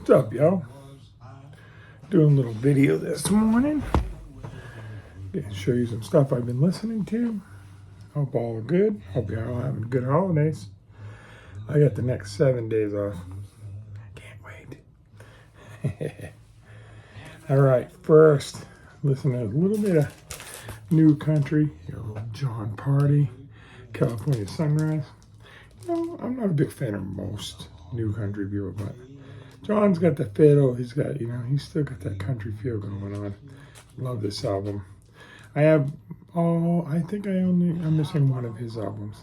What's up, y'all? Doing a little video this morning. Gonna show you some stuff I've been listening to. Hope all good. Hope you're all having good holidays. I got the next 7 days off. Can't wait. All right, first, listen to a little bit of new country. Your little John Party, California Sunrise. You know, I'm not a big fan of most new country people, but John's got the fiddle. He's got, he's still got that country feel going on. Love this album. I think I'm missing one of his albums.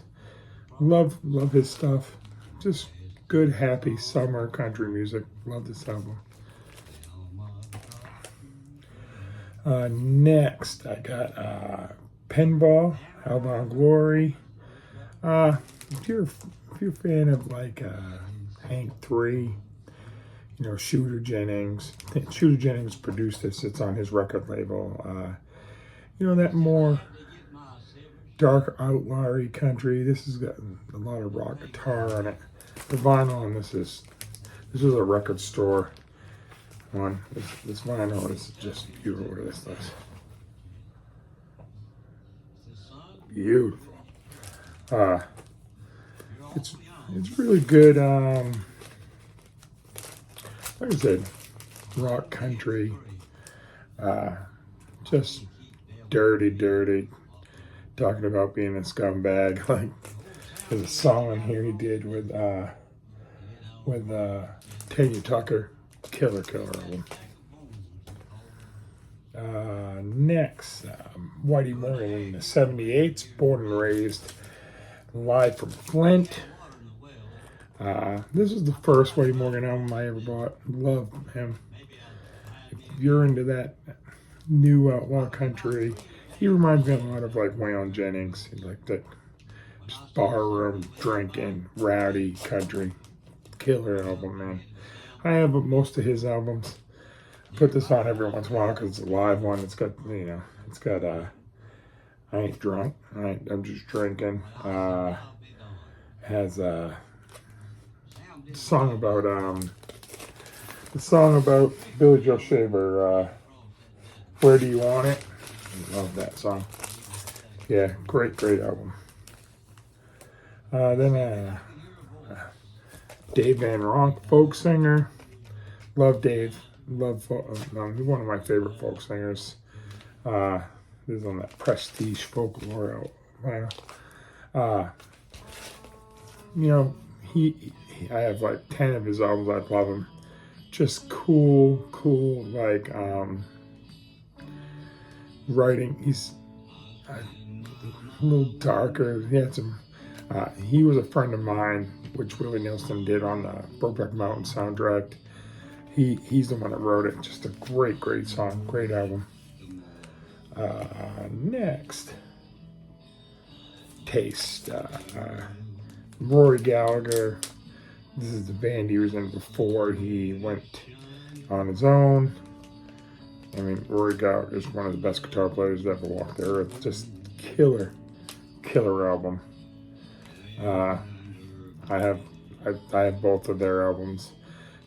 Love his stuff. Just good, happy summer country music. Love this album. Next, I got Pinball, Hellbound Glory. If you're a fan of like Hank 3, Shooter Jennings. I think Shooter Jennings produced this. It's on his record label. That more dark outlawy country. This has got a lot of rock guitar on it. The vinyl on this was a record store one. This vinyl is just beautiful. This looks beautiful. It's really good. Like I said, rock country. Just dirty. Talking about being a scumbag. Like there's a song in here he did with Tanya Tucker. Killer album. Next, Whitey Morgan in the 78s, born and raised, live from Flint. This is the first Whitey Morgan album I ever bought. Love him. If you're into that new outlaw country, he reminds me a lot of like Waylon Jennings. He's like that just barroom drinking, rowdy country. Killer album, man. I have most of his albums. I put this on every once in a while because it's a live one. It's got, I ain't drunk. I'm just drinking. Has a song about Billy Joe Shaver. Where Do You Want It? I love that song. Yeah, great album. Then Dave Van Ronk, folk singer. Love Dave. He's one of my favorite folk singers. This is on that Prestige Folklore album. I have like 10 of his albums. I love him. Just cool, like writing. He's a little darker. He was a friend of mine, which Willie Nelson did on the Brokeback Mountain soundtrack. He's the one that wrote it. Just a great song, great album. Next, Taste. Rory Gallagher. This is the band he was in before he went on his own. I mean, Rory Gallagher is one of the best guitar players that ever walked the earth. Just killer album. I have both of their albums.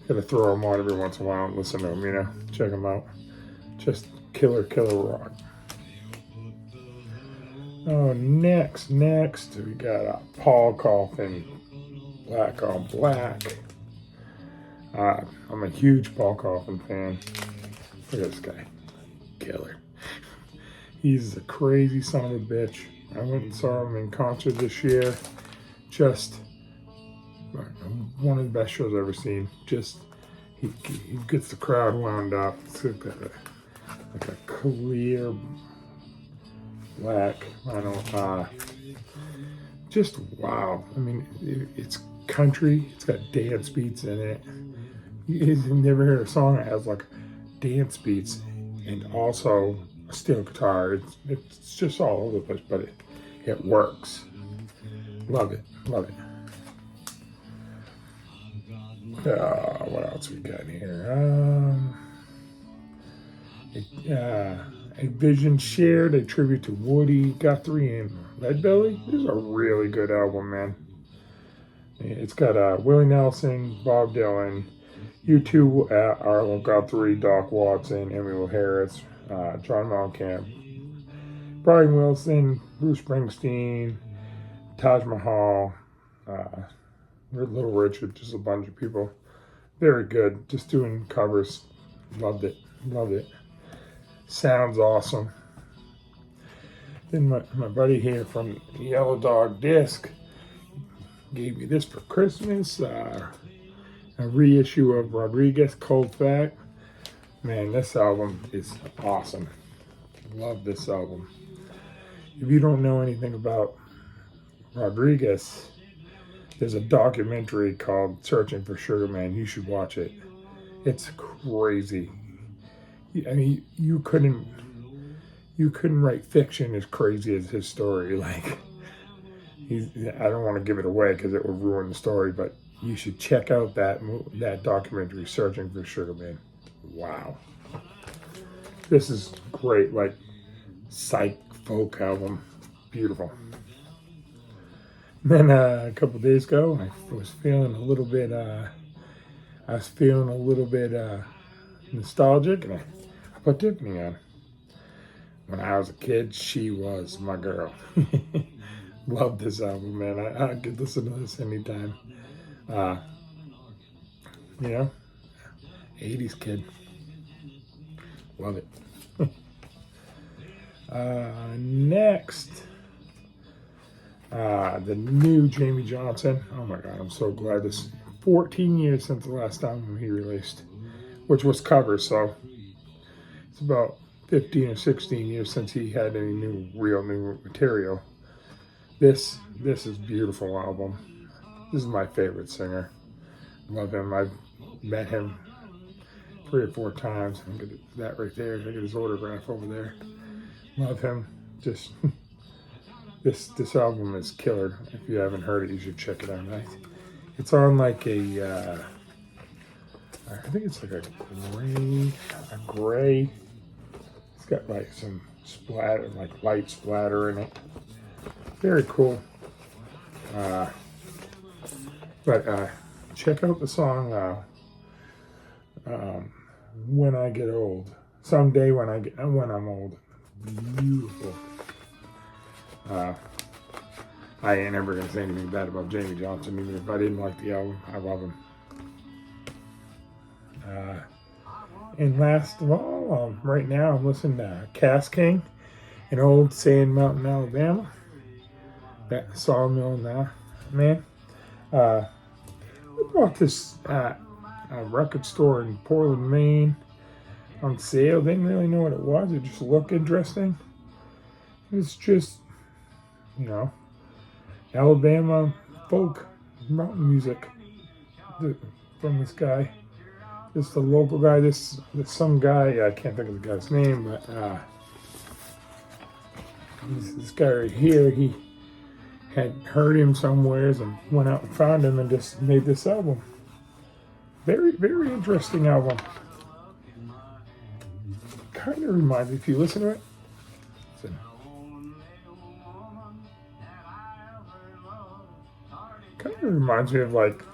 Gotta throw them on every once in a while and listen to them, check them out. Just killer rock. Oh, next we got Paul Coffin, Black on Black. I'm a huge Paul Coffin fan. Look at this guy, killer. He's a crazy son of a bitch. I went and saw him in concert this year. Just one of the best shows I've ever seen. Just he gets the crowd wound up. It's like a clear black. Just wow. I mean, it's country. It's got dance beats in it. You've never heard a song that has like dance beats and also a steel guitar. It's just all over the place, but it works. Love it. What else we got here? A Vision Shared, a tribute to Woody Guthrie and Leadbelly. This is a really good album, man. It's got Willie Nelson, Bob Dylan, U2, Arlo Guthrie, Doc Watson, Emmylou Harris, John Mellencamp, Brian Wilson, Bruce Springsteen, Taj Mahal, Little Richard, just a bunch of people. Very good. Just doing covers. Loved it. Loved it. Sounds awesome. Then my buddy here from Yellow Dog Disc gave me this for Christmas. A reissue of Rodriguez, Cold Fact. Man, this album is awesome. Love this album. If you don't know anything about Rodriguez, there's a documentary called Searching for Sugar Man. You should watch it. It's crazy. I mean, you couldn't write fiction as crazy as his story. Like, I don't want to give it away because it would ruin the story, but you should check out that documentary, Searching for Sugar Man. Wow. This is great, like, psych folk album. Beautiful. Then a couple days ago, I was feeling a little bit nostalgic, and I put Tiffany on. When I was a kid, she was my girl. Love this album, man. I could listen to this anytime. 80s kid. Love it. Next, the new Jamey Johnson. Oh my God, I'm so glad. This 14 years since the last album he released, which was cover, so it's about 15 or 16 years since he had any real new material. This is a beautiful album. This is my favorite singer. Love him. I've met him 3 or 4 times. Look at that right there. Look at his autograph over there. Love him. Just this album is killer. If you haven't heard it, you should check it out. It's on like I think it's like a gray. It's got like some splatter, like light splatter in it. Very cool. But check out the song "When I Get Old." Someday when I'm old. Beautiful. I ain't never gonna say anything bad about Jamey Johnson, even if I didn't like the album. I love him. And last of all, right now I'm listening to Cass King, an old Sand Mountain, Alabama. That Sawmill Man. I bought this at a record store in Portland, Maine on sale. Didn't really know what it was. It just looked interesting. It's just, Alabama folk mountain music from this guy. This the local guy. This some guy. I can't think of the guy's name, but this guy right here. He had heard him somewheres and went out and found him and just made this album. Very, very interesting album. Kind of reminds me, if you listen to it, kind of reminds me of like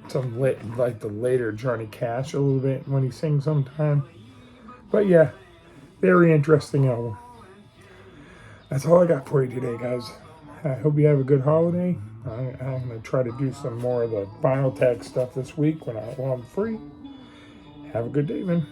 the later Johnny Cash a little bit when he sings sometime. But yeah, very interesting album. That's all I got for you today, guys. I hope you have a good holiday. I'm going to try to do some more of the Vinyl Tag stuff this week while I'm free. Have a good day, man.